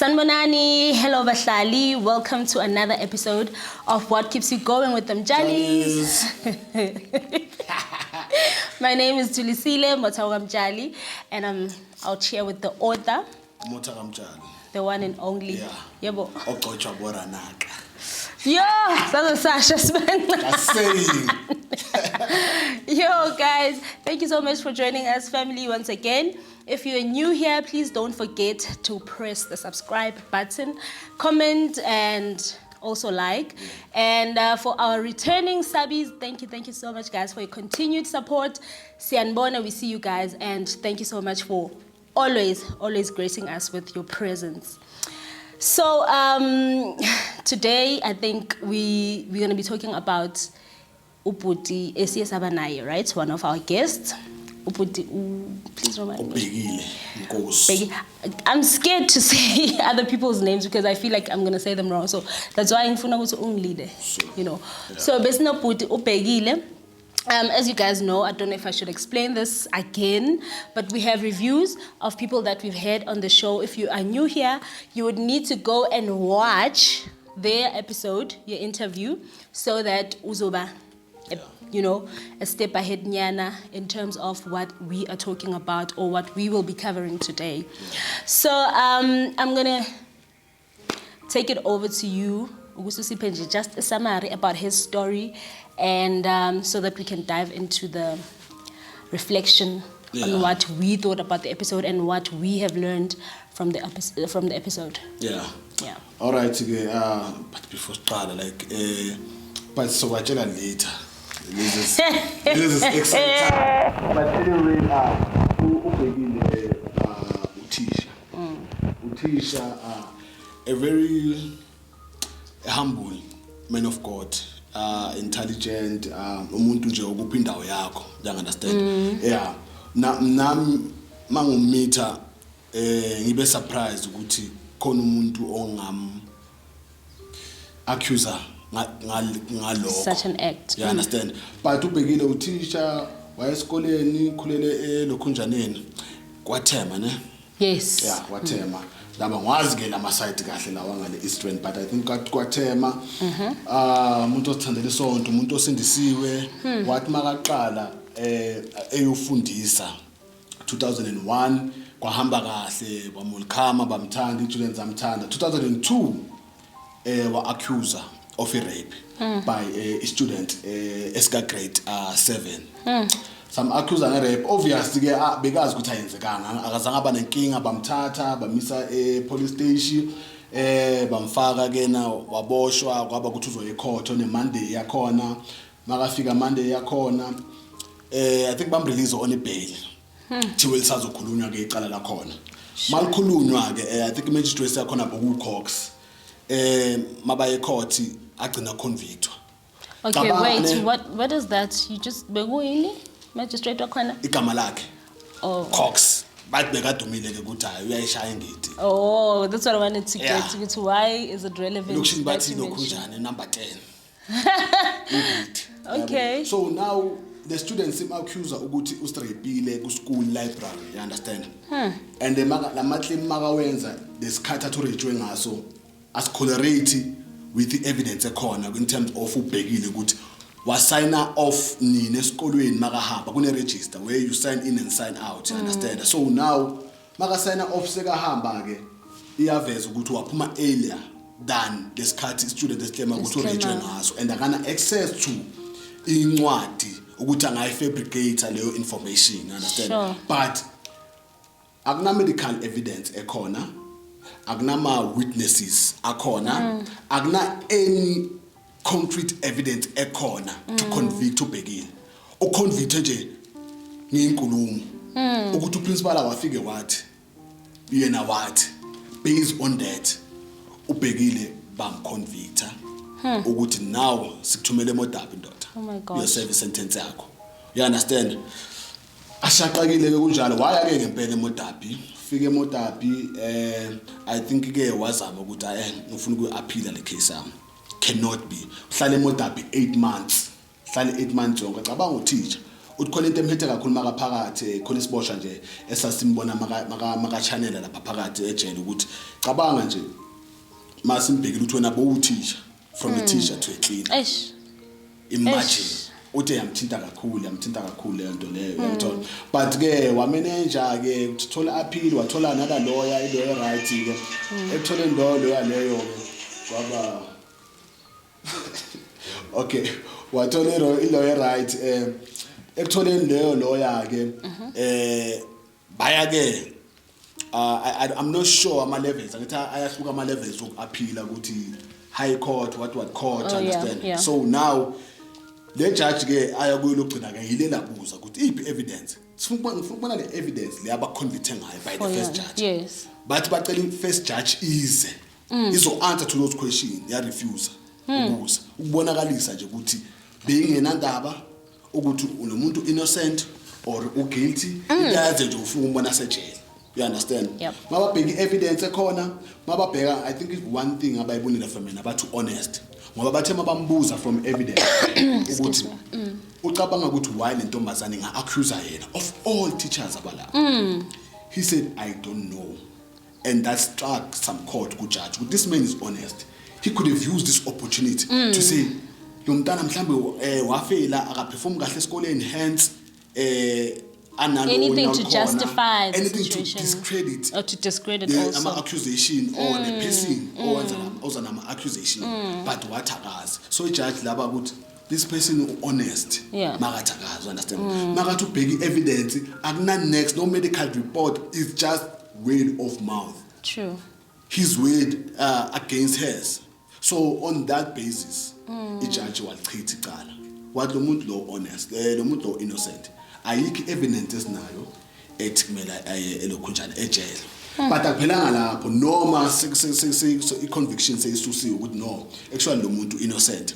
Sanmonani, hello Bahlali, welcome to another episode of What Keeps You Going with them Jalis. My name is Tulisile Motawagamjali, and I'm out here with the author, Motawagamjali, the one and only. Yeah. Yebo. Oqotsha boranaka. Yo, that's Sasha Span. Yo, guys, thank you so much for joining us, family, once again. If you're new here, please don't forget to press the subscribe button, comment, and also like. And for our returning subbies, thank you so much, guys, for your continued support. Sianbona, we see you guys, and thank you so much for always gracing us with your presence. So today, I think we're going to be talking about Uputi Esias Abanaye, right? One of our guests. Uputi, please remind me. I'm scared to say other people's names because I feel like I'm going to say them wrong. So that's why I'm going to lead, you know. Yeah. So Besna Uputi Upegile. As you guys know, I don't know if I should explain this again, but we have reviews of people that we've had on the show. If you are new here, you would need to go and watch their episode, your interview, so that uzoba, you know, a step ahead nyana in terms of what we are talking about or what we will be covering today. So I'm gonna take it over to you, Ugususi Penji, just a summary about his story, and so that we can dive into the reflection on what we thought about the episode and what we have learned from the episode. Yeah. All right. But before start, but so what you later. This is exciting. But anyway, Utisha, a very humble man of God, intelligent, umuntu nje okupha indawo yakho, you understand? Yeah. Nami mangummeter ngibe surprised ukuthi khona umuntu ongam accuser ngalokho. Such an act. You understand? But ubhekile uthisha wayesikoleni khulele elokhunjaneni kwathema ne? Yes. Yeah, kwathema. Laba ngwazi ke lama site kahle lawa ngale Eastern, but I think kwathema umuntu othandele isonto, umuntu osindisiwe, wathi makaqala eyofundisa 2001 kwahamba kahle, bamulkhama bamthanda, i-students amthanda. 2002 wa accuser of a rape by a student esika grade 7. Some accuser of rape, obviously because ukuthi ayenzekanga, akazange aba nenkinga, bamthatha bamisa police station, bamfaka kena waboshwa, kwaba ukuthi uzoye court on Monday yakhona, makafika Monday yakhona, I think bam release on a bail. Thiwe lisazokhulunywa ke icala lakhona. Malikhulunywa ke I think magistrate yakhona boku Cox mabaye court agcina convictwa. Okay, wait, what is that? You just beguyini magistrate wakhona? Igama lakhe. Oh. Cox. Bathi bekadumile ke ukuthi hayi uyayishaya ngidi. Oh, that's what I wanted to get to. Why is it relevant? Lokuthi bathi nokhunjani number 10. Okay. So now the students seem accuser ukuthi ustrapile ku school library, you understand? And the la claim makawenza lesikhatha to rejwe ngaso as correlate with the evidence ekhona in terms of ubhekile ukuthi wasigna off nini esikolweni makahamba kune register where you sign in and sign out, you understand? So now makasigna off sekahamba ke iyaveza ukuthi waphuma earlier than lesikhathi student esiclaim ukuthi urejwe ngaso, and akana access to incwadi ukuthi angayifabricate leyo information, you understand? Sure. But akuna medical evidence ekhona, akuna witnesses akhona, akuna any concrete evidence ekhona to convict ubhekile. Uconvict nje ngenkulumo ukuthi uprincipal awafike wathi yena wathi based on that ubhekile bamconvicta ukuthi now sikuthumele eModabi ndoda. Oh my God. Your service sentence yakho. You understand? Ashaqakile ke kunjalo waya ke ngempela eModabi. Fike eModabi I think ke wazama ukuthi ngifuna ukuappeal le case yami. Cannot be. Uhlale eModabi 8 months. Uhlale 8 months yonke. Cabanga uteacher ukhona into emhethe kakhulu makaphakathi khona isiboshwa nje esasimbona maka channel lapha phakathi ejele ukuthi cabanga nje masimbhekile ukuthi wena bowuthisha from a teacher to a cleaner. Eish. Imagine uthi yamthinta kakhulu le nto leyo uyathola but ke wamenenja ke uthola appeal wathola nala lawyer right ke ekuthola lawyer leyo kwaba okay wathola lawyer right ekutholeni leyo lawyer ke baya ke I'm not sure ama levels ngithi ayahluka ama levels okuaphila ukuthi high court what court understand yeah. So now le judge ke ayakuyilo gcina ke yile labuza ukuthi iphi evidence sifuna ukubona le evidence le abaconvicte ngayo by the first judge. Yes. But bacela first judge izo answer to those questions ya refuse ukubuza ukubonakalisa nje ukuthi beyingenandaba ukuthi unomuntu innocent or guilty uyaze nje ufuna umbona sejele. You understand? Yep. Mababheki evidence ekhona mababheka I think it's one thing abayibonile from mina abathi honest ngoba bathe mabambuza from evidence ukuthi ucabanga ukuthi why le ntombazane nga accuse yena of all teachers abala. He said I don't know, and that struck some court ku judge. This man is honest. He could have used this opportunity to say lo mntana mhlambe wafela akaperform kahle esikoleni hence anything to justify the anything situation. to discredit Or to discredit the also. accusation or the person or an accusation but what akazi so judge laba ukuthi this person honest makatakazi understand makathi ubheki evidence akuna next no medical report is just word of mouth. True. His word against hers. So on that basis ijudge walichitha icala wathi lo muntu lo honest lo muntu lo innocent ayikho evidence esinayo ethi kumele aye elokhunjana ejele. But akuphelanga lapho noma i-conviction seyisusiwe ukuthi no actually lo muntu innocent.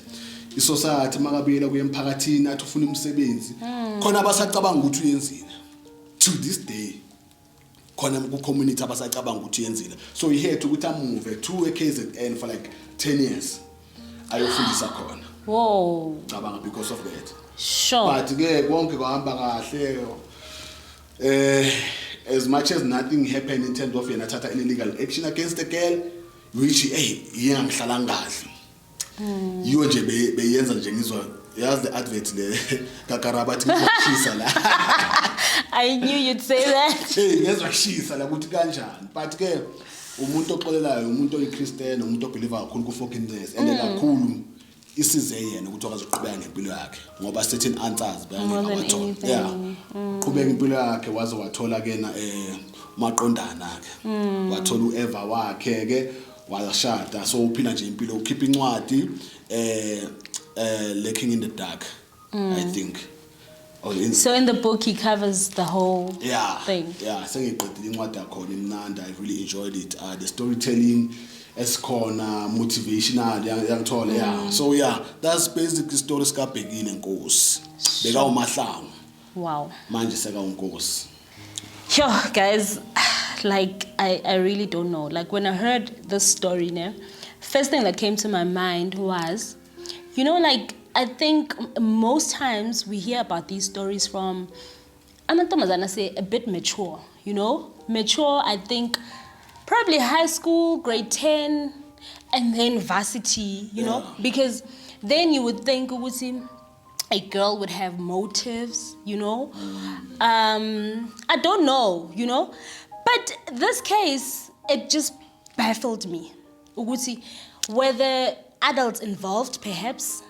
I-society makabuyela kuye emphakathini athi ufuna umsebenzi khona abasacabanga ukuthi uyenzile to this day khona ku-community abasacabanga ukuthi uyenzile so he had ukuthi amove to a KZN for like 10 years ayofundisa khona. Whoa. Cabanga because of that. Sure. But ke konke kwahamba kahle as much as nothing happened in terms of yena thatha any legal action against the girl which yengangihlala kahle yiyo nje beyenza nje ngizwa yazi the advert le kaKarabathi ngizwashisa la. I knew you'd say that. Ngezwa shisa la ukuthi kanjani but ke umuntu oxolelayo umuntu oyiChristian umuntu obeliever kakhulu ku forgiveness and kakhulu isize yena ukuthi akwazi ukuqhubeka ngempilo yakhe ngoba certain answers bayangawathola. Yeah. Qhubeka impilo yakhe waze wathola kena maqondana akhe. Wathola uEva wakhe ke washada so uphila nje impilo ukhipha incwadi Lurking in the Dark I think. So in the book he covers the whole thing. Yeah, sengiqedile incwadi yakho imnandi. I really enjoyed it. The storytelling esikhona motivational yangithola yeah. So yeah, that's basically story sikabhekile Nkosi. Beka uMahlangu. Wow. Manje seka uNkosi. Yo guys, like I really don't know. Like when I heard this story now, first thing that came to my mind was, you know, like I think most times we hear about these stories from amantombazana say a bit mature, you know? Mature, I think probably high school, grade 10, and then varsity, you know? Because then you would think a girl would have motives, you know? I don't know, you know? But this case, it just baffled me. Whether adults involved, perhaps,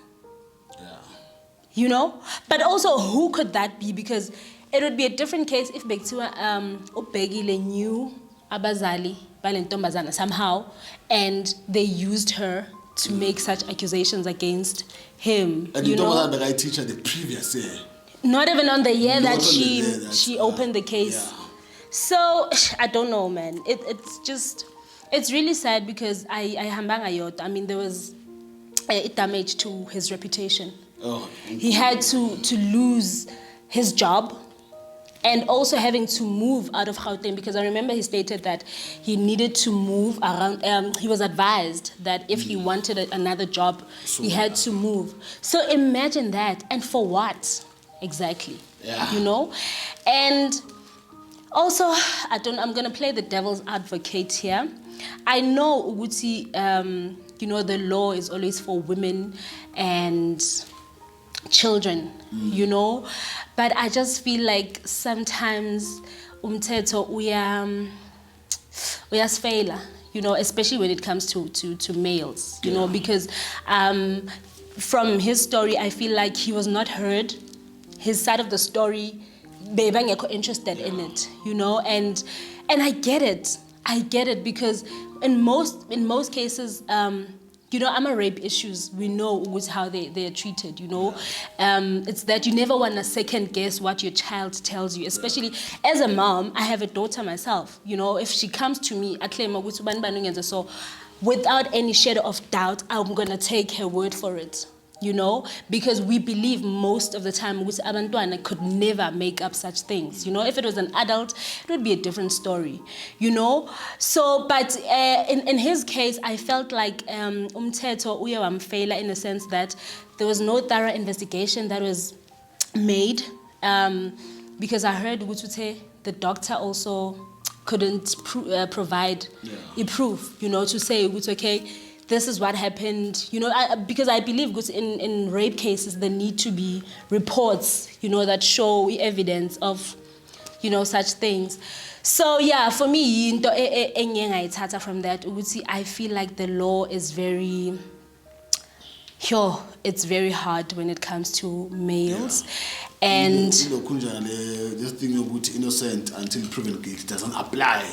you know, but also who could that be? Because it would be a different case if Bektiwa Ubegile knew abazali balentombazana somehow and they used her to make such accusations against him. And you know, the right teacher the previous year. Not even on the year Not that on she opened the case. Yeah. So I don't know, man. It's really sad because I mean there was a damage to his reputation. Oh. He had to lose his job and also having to move out of Gauteng because I remember he stated that he needed to move around. He was advised that if he wanted another job, he had to move. So imagine that. And for what? exactly. Yeah. You know, and also I'm gonna play the devil's advocate here. I know ukuthi you know, the law is always for women and children, you know, but I just feel like sometimes umthetho uyasifela, you know, especially when it comes to males, you know, because from his story I feel like he was not heard. His side of the story, bebangekho interested in it, you know, and I get it because in most cases, you know, I'm a rape issues, we know how they are treated, you know. It's that you never want to second guess what your child tells you, especially as a mom. I have a daughter myself, you know. If she comes to me, I claim so without any shadow of doubt, I'm gonna take her word for it, you know, because we believe most of the time abantwana could never make up such things, you know. If it was an adult, it would be a different story, you know. So but in his case, I felt like umthetho uye wamfela in the sense that there was no thorough investigation that was made, because I heard ukuthi the doctor also couldn't provide a proof, you know, to say okay, this is what happened, you know, because I believe in rape cases there need to be reports, you know, that show evidence of, you know, such things. So yeah, for me, into engiyengayithatha from that, I feel like the law is very, it's very hard when it comes to males, and this thing about innocent until proven guilty doesn't apply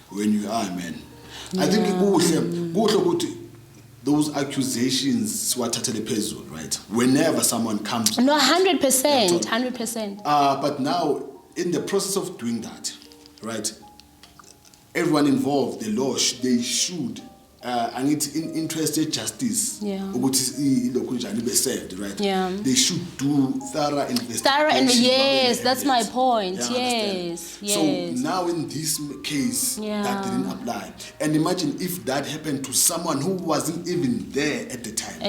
when you are a man. I think those accusations wathathele phezulu, right? Whenever someone comes. No, 100%. But now, in the process of doing that, right? Everyone involved, the law, they should, and it's in interested justice. Yeah. Saved, right? Yeah. They should do thorough investigation. Yes, that's my point. Yeah, Yes. So now in this case, that didn't apply. And imagine if that happened to someone who wasn't even there at the time,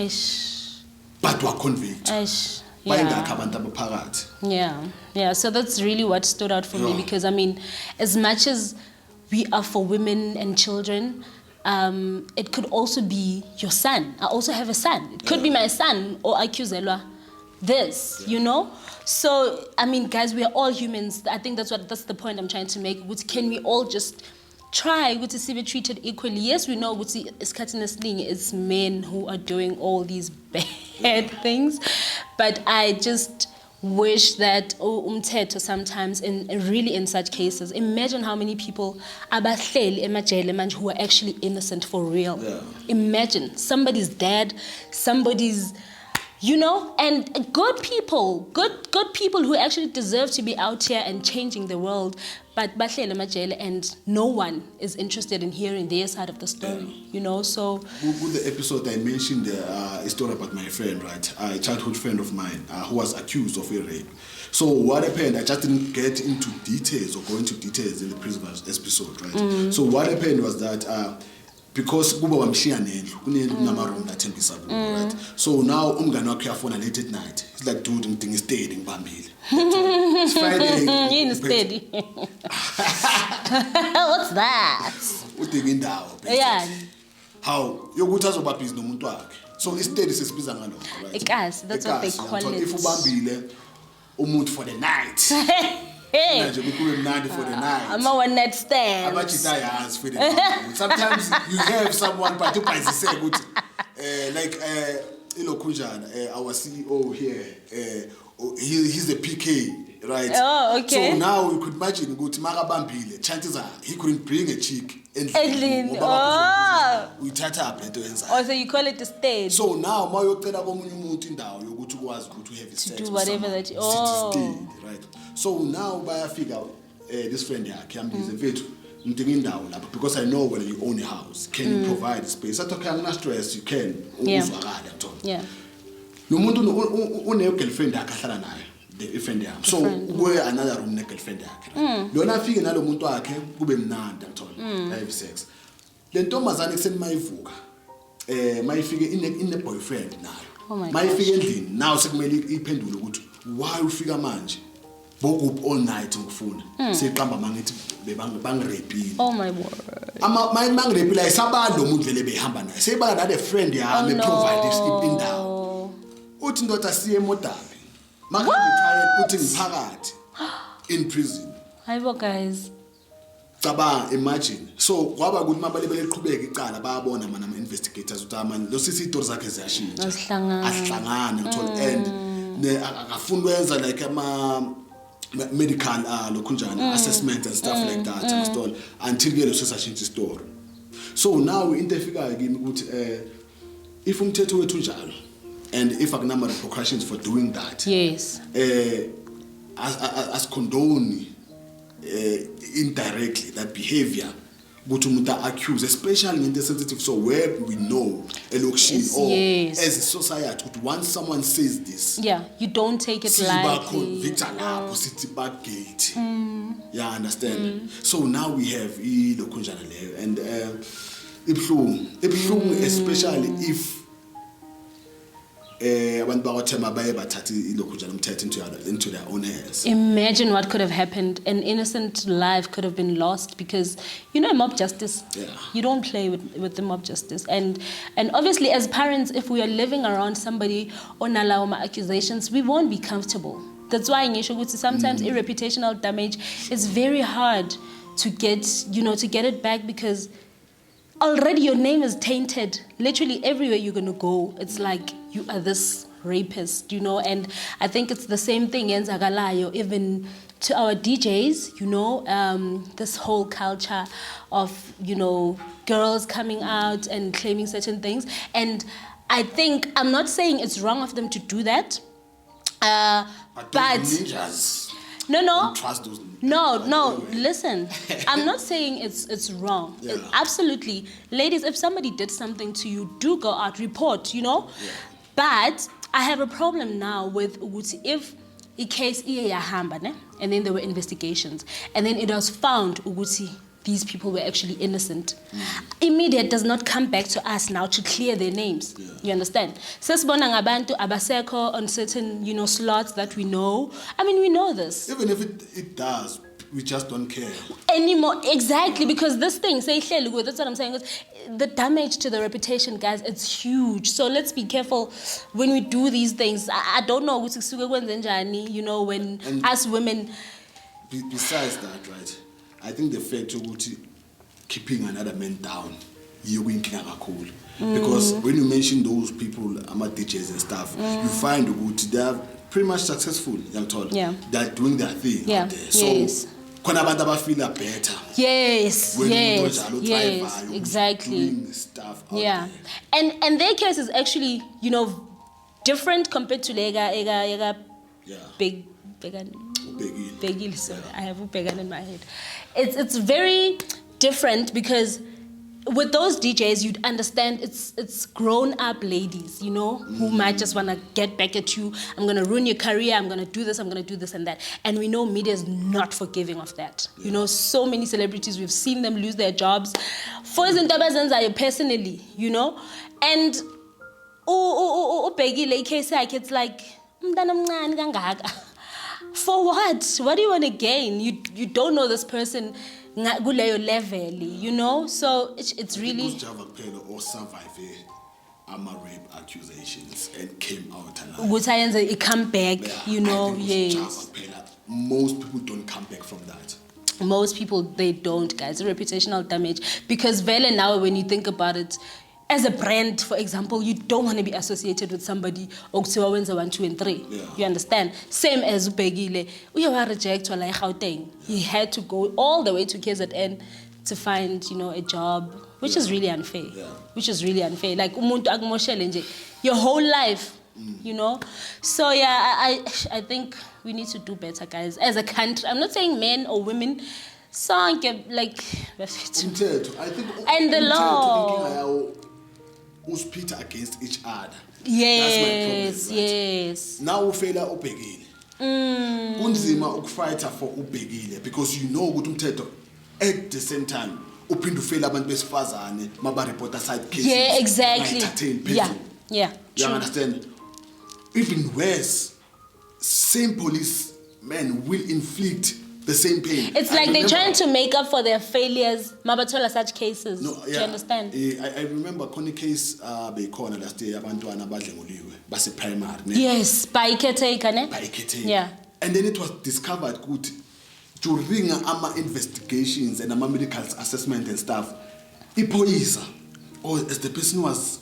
but were convicted. Yeah. So that's really what stood out for me, because I mean, as much as we are for women and children, it could also be your son. I also have a son. It could be my son or accuselwa this, you know? So, I mean, guys, we are all humans. I think that's the point I'm trying to make. Can we all just try to be treated equally? Yes, we know it's men who are doing all these bad things, but I just wish that umthetho sometimes in such cases, imagine how many people abahleli emajele manje who are actually innocent for real. Imagine somebody's dead, somebody's, you know, and good people who actually deserve to be out here and changing the world, but bahleli emajele and no one is interested in hearing their side of the story, you know. So with the episode I mentioned a story about my friend, right, a childhood friend of mine who was accused of a rape. So what happened, I just didn't get into details or go into details in the previous episode, right? So what happened was that because kuba wamshiya nendlu kunamaroom lathembisa kuwo, right? So now umngane wakhe uyafona late at night. He's like, dude, ngidinga istedi ngibambile. It's Friday. Yini steady? What's that? Udinga indawo. Yeah. How yokuthi azoba busy nomuntu wakhe. So istedi sesibiza ngalokho, right? Ikasi, that's what they call it. If ubambile umuntu for the night. Hey, for the night. I'm a one night stand. For the night. Sometimes you have someone, but you can say good, like our CEO here. He's the PK, right? Oh, okay. So now you could imagine good Marabambile. Chances are he couldn't bring a chick. Oh, we tata up. Oh, so you call it the stage. So now my tell about you go to was good to have to do whatever that. Oh, right. So now by a figure, this friend here can be the because I know when you own a house, can you provide space? I talk I'm not stressed. You can. Yeah. No mundo une girlfriend akahlala naye. The friend yami. So we another room ne girlfriend yakhe. Lona afike nalo muntu wakhe kube mnandi ngithola. Have sex. Le ntombazane kuseni mayivuka. Mayifike ine boyfriend nayo. Mayifike endlini now sekumele iphendule ukuthi why ufika manje bokup all night ngifuna seqamba mangithi bangirepile Oh my word. mangirepile ayisabalo umuntu vele behamba naye sebala nale friend yami provide indawo uthi ndoda siye emodabi makayitrial uthi ngiphakathi in prison Hayibo guys. Cabanga imagine so kwaba ukuthi mabalebele liqhubeka icala bayabona mana ama investigators ukuthi amanje lo sisi zakhe ziyashintsha asihlangana ngithola and akafuna ukwenza like ama medical lokunjani assessment and stuff like that install until ke lo sesashintsha story so now into efikayo kimi ukuthi if umthetho wethu njalo and if akunama repercussions for doing that Yes. As condone indirectly that behavior ukuthi umuntu accuse especially in the sensitive so where we know elokishini or as a society ukuthi once someone says this Yeah, you don't take it lightly. convict lapho sithi ba guilty yeah understand so now we have ilokunjana leyo and ibhlungu especially if abantu bakwaThema baye bathatha ilokunjana umthetho into their own hands. Imagine what could have happened. An innocent life could have been lost because, you know, mob justice. Yeah. You don't play with the mob justice. And obviously, as parents, if we are living around somebody on Alaoma accusations, we won't be comfortable. That's why in Yeshoguti, sometimes reputational damage is very hard to get, to get it back because already your name is tainted. Literally everywhere you're going to go, it's like you are this rapist, and I think it's the same thing in Zagalayo, even to our DJs, this whole culture of, girls coming out and claiming certain things. And I think, I'm not saying it's wrong of them to do that, but ninjas. No. Don't trust those. No, Anyway. listen. I'm not saying it's wrong. Yeah. Absolutely. Ladies, if somebody did something to you, do go out, report, Yeah. But I have a problem now with Uguti. If a case and then there were investigations, and then it was found Uguti, these people were actually innocent. Immediate does not come back to us now to clear their names. Yeah. You understand? Sesibona ngabantu abaseko on certain, slots that we know. I mean, we know this. Even if it does, we just don't care. Anymore, exactly, because this thing, that's what I'm saying, the damage to the reputation, guys, it's huge. So let's be careful when we do these things. I don't know, when And us women... Besides that, right, I think the fact of keeping another man down, you're winking cool. Because when you mention those people, DJs and stuff, you find they are pretty much successful, Yeah. They're doing their thing Yeah. out there. So, Yes. feel better. Yes, When yes, exactly. Doing stuff out Yeah, there. and their case is actually, different compared to Lega Yeah. Begil, sorry, I have Upegan in my head. It's very different because with those DJs, you'd understand it's grown-up ladies, who might just want to get back at you. I'm going to ruin your career. I'm going to do this. I'm going to do this and that. And we know media is not forgiving of that. Yeah. So many celebrities, we've seen them lose their jobs. For Zintabazanza personally, And Begile case it's like, for what? What do you want to gain? You don't know this person kuleyo level, So it's really Java Pelo or survive rape accusations and came out alive. ukuthi it come back, yes. Java most people don't come back from that. Most people, they don't, guys. Reputational damage. Because vele now, when you think about it, as a brand, for example, you don't want to be associated with somebody okuthiwa wenza 1, 2, and 3. Yeah. You understand? Same as Ubegile. Uyawa reject wala eGauteng. He had to go all the way to KZN to find, a job, which is really unfair. Yeah. Which is really unfair. Like umuntu akumoshele nje your whole life, So yeah, I think we need to do better, guys. As a country, I'm not saying men or women. Like, I think and the law. Who's pit against each other. Yes, That's my problem, right? yes. Now ufela ubhekile. Kunzima ukufighta for ubhekile because ukuthi umthetho at the same time uphinda ufela abantu besifazane maba reporter side cases. Yeah, exactly. Entertain people. Yeah. You True. understand? Even worse, same policemen will inflict the same pain. It's like they're trying to make up for their failures. Mabatola such cases. No, Do you understand? I remember a case bekhona last year abantwana abadlenguliwe base primary. Yes, by caretaker, ne? By caretaker. Yeah. And then it was discovered good during our investigations and our medical assessment and stuff. Ipoisa, or as the person was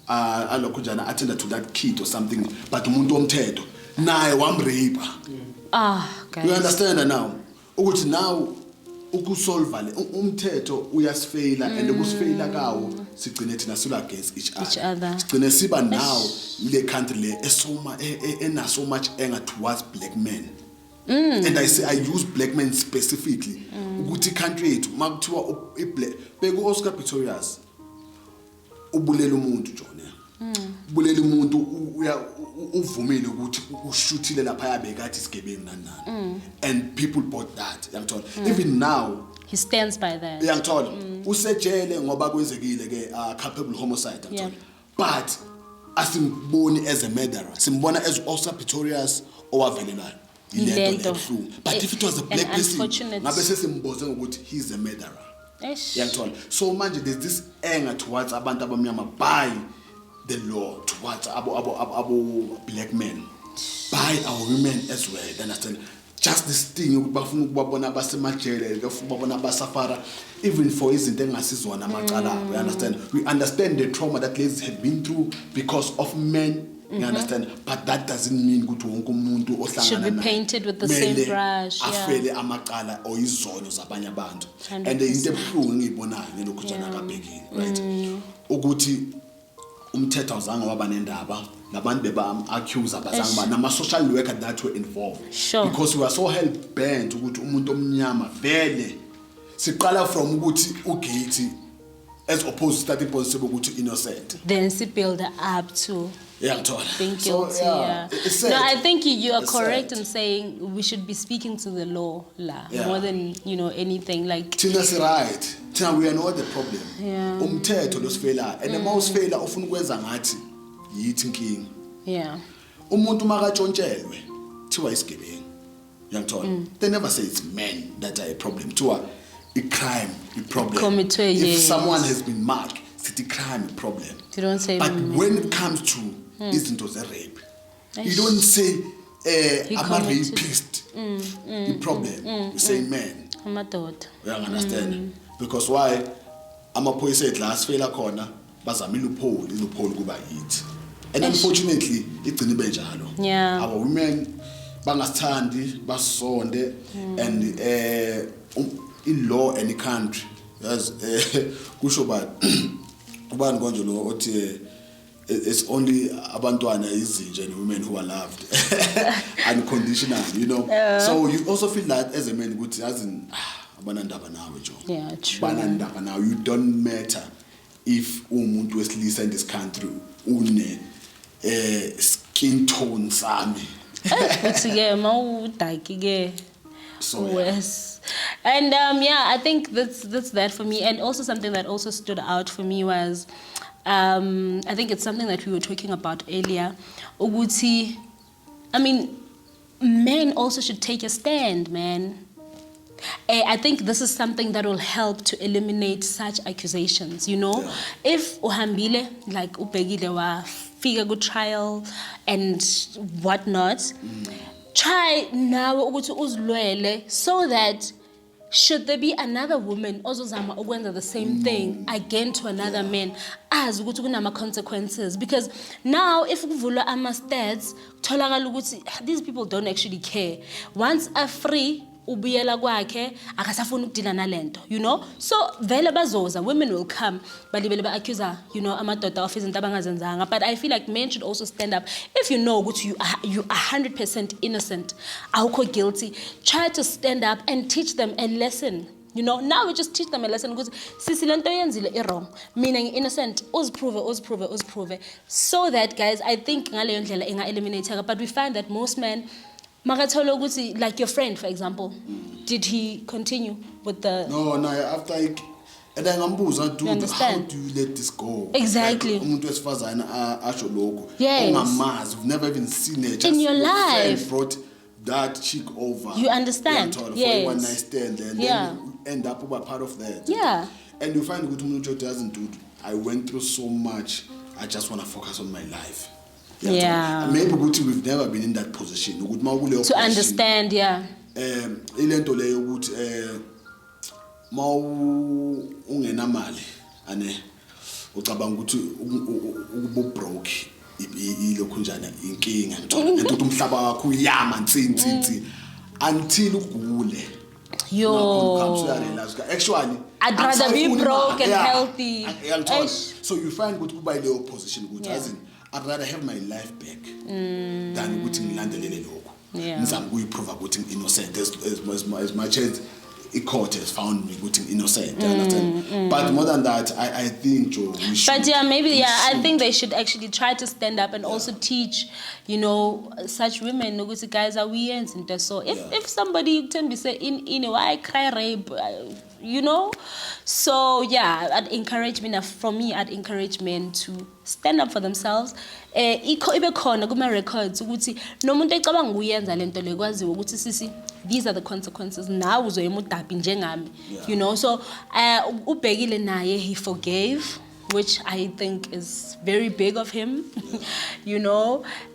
attended to that kid or something, but umuntu omthetho naye wamrape. Guys. You understand now? Ukuthi now ukusolve le umthetho uyasifela and ukusifela kawo sigcine thina silo against each other. Sigcine siba now le country le ena so much anger towards black men. And I use black men specifically. Ukuthi country yethu makuthiwa iblack beku Oscar Pistorius ubulela umuntu John. Bulela umuntu uvumile ukuthi ushuthile lapha yabeka athi sigebengu nanani. And people bought that. Even now he stands by that. Yangithola usejele ngoba kwenzekile ke culpable homicide but asimboni as a murderer simbona as Oscar Pistorius owavelelayo ilento lehlungu. But if it was a black person ngabe sesimboze ukuthi he's a murderer. Yangithola so manje there's this anger towards abantu abamnyama by the law towards abo black men, by our women as well. Understand? Just this thing bafuna ukubabona basemajele, bafuna ukubabona basafara even for izinto engasizona amacala. We understand? We understand the trauma that ladies have been through because of men. You understand? But that doesn't mean ukuthi wonke umuntu ohlangana should be painted with the same brush. Afele amacala or izono zabanye abantu. And the into ebuhlungu engiyibonayo ngelokhu jana kabhekile, right? Ukuthi umthetho awuzange waba nendaba nabantu beba accuse abazange ba nama social worker that were involved. Sure. Because we were so hell bent ukuthi umuntu omnyama vele siqala from ukuthi uguilty as opposed to starting positive ukuthi innocent. Then she build up to being guilty. So, yeah. No, I think you are correct sad. in saying we should be speaking to the law more than anything like. Tina's right. Tina, we are not the problem. Yeah. Umthetho losifela and the most failure often kwenza ngathi yithi inkingi. Yeah. Umuntu makatshontshellwe thiwa isigebengu. Yangithola. They never say it's men that are a problem. Thiwa a crime, a problem. If someone has been marked, it's a crime, a problem. You don't say. But when it comes to isn't a rape, you don't say I'm a rapist. The problem, you say man. I'm a daughter. You understand? Because why? Amaphoyisa last failure corner, bazama loophole kuba yithi. And unfortunately, igcine benjalo. Yeah. Our women bangasithandi basonde and in law and the country as kusho ba ubani konje lo othi it's only abantwana izinja and women who are loved unconditionally, so you also feel that as a man ukuthi yazini abanandaba nawe jo. Yeah, true. Banandaba now you don't matter if umuntu wesilisa in this country une skin tone sami. So yes. And I think that's that for me. And also something that also stood out for me was I think it's something that we were talking about earlier. Uguti, I mean, men also should take a stand, man. I think this is something that will help to eliminate such accusations, If uhambile, like ubegile wa figure good trial and whatnot, try now ukuthi uzilwele so that should there be another woman ozozama ukwenza the same thing again to another man as ukuthi kunama consequences, because now if kuvulwa ama stats kutholakala ukuthi these people don't actually care. Once are free ubuyela kwakhe akasafuna ukudila nalento, so vele bazoza, women will come balibele ba accuse amadoda of izinto abangazenzanga. But I feel like men should also stand up. If you know ukuthi you are 100% innocent, awukho guilty, try to stand up and teach them a lesson. Now we just teach them a lesson because sisi lento yenzile wrong, mina innocent, uziprove, so that guys, I think ngaleyo ndlela inga eliminate. But we find that most men makathola ukuthi, like your friend for example, did he continue with the no after And then ngambuza dude, how understand? do you let this go? Exactly. Like, umuntu wesifazana asho lokho. Yes. Ongamazi, you've never even seen her. Just In your life. friend brought that chick over. You understand? For Yes. a one night stand, and Yeah. then you end up over part of that. Yeah. And you find ukuthi umuntu doesn't do. I went through so much. I just want to focus on my life. Yeah. And maybe ukuthi we've never been in that position. Ukuthi mawukuleyo To position, understand, yeah. ilento leyo ukuthi ungenamali ane ucabanga ukuthi ukuba broke ilokhu njana inkinga ngithola into umhlaba wakho uyama ntsintsintsi until ugule. Yo. Actually, I'd rather be broke and healthy. So you find ukuthi kuba leyo position ukuthi as in I'd rather have my life back than ukuthi ngilandelele lokho. Ngizama ukuyiprove ukuthi innocent as much as court has found me ukuthi innocent. You understand? But more than that, I think Joe, we should. But yeah, maybe I think they should actually try to stand up and also teach, such women. Ukuthi guys are we into so if somebody can be say in why cry rape, So yeah, I'd encourage men to stand up for themselves. Ibe khona kuma records ukuthi nomuntu ecabanga ukuyenza lento le kwaziwe ukuthi sisi these are the consequences now uzoyema udabi njengami. So ubhekile naye he forgave, which I think is very big of him.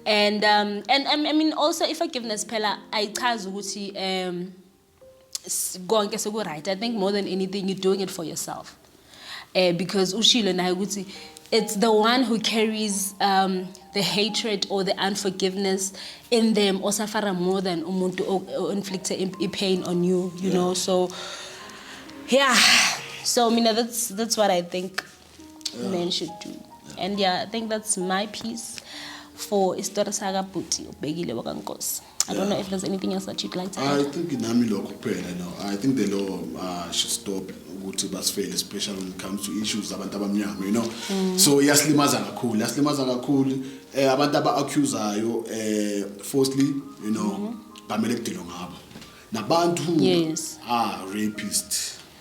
And I mean also if forgiveness phela ayichaza ukuthi konke seku right. I think more than anything you're doing it for yourself. Because ushilo naye ukuthi it's the one who carries the hatred or the unforgiveness in them or suffer more than umuntu or inflict a pain on you, know. So yeah. So that's what I think men should do. And I think that's my piece for Istora Saga Puti Begile Wakankosi. I don't know if there's anything else that you'd like to add. I think in Amilo I think the law should stop ukuthi basifele, especially when it comes to issues abantu abamnyama, so yasilimaza kakhulu abantu aba-accusayo falsely, bamele kudilwa ngabo nabantu are rapist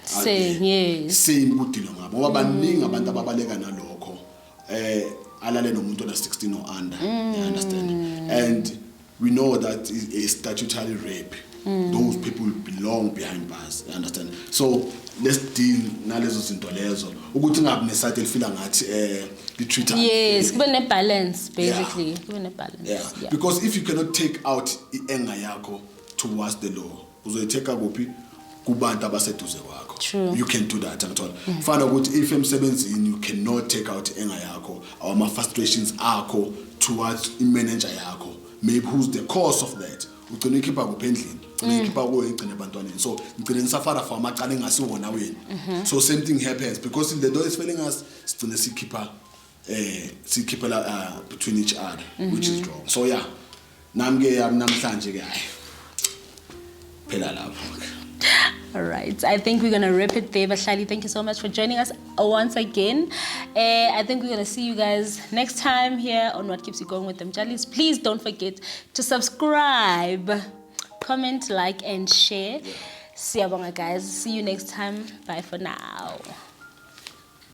same kudilwa ngabo ngoba baningi abantu ababaleka nalokho alale nomuntu ona 16 or under. You understand? And we know that is statutory rape. Those people belong behind bars. You understand? So let's deal nalezo zinto lezo. Ukuthi ngabe neside elifila ngathi treat. Yes, kube ne balance basically. Kube ne balance. Yeah. Because if you cannot take out anger yakho towards the law, uzoyiteka kuphi kubantu abaseduze kwakho. True. You can do that at all. Fana ukuthi if emsebenzini you cannot take out anger yakho or ma frustrations akho towards imanager yakho. Maybe who's the cause of that? Ugcina ikhipha kuphendlini, ikhipha kuwe igcina abantwaneni. So ngicela nisafara for amacala engasiwona wena. So same thing happens because if the door is failing us, sigcina sikhipha between each other, which is wrong. So yeah, namhlanje ke hayi phela lapho. All right, I think we're gonna wrap it there. Bahlali, thank you so much for joining us once again. I think we're gonna see you guys next time here on What Keeps You Going with Them Jollies. Please don't forget to subscribe, comment, like, and share. Siyabonga guys. See you next time. Bye for now.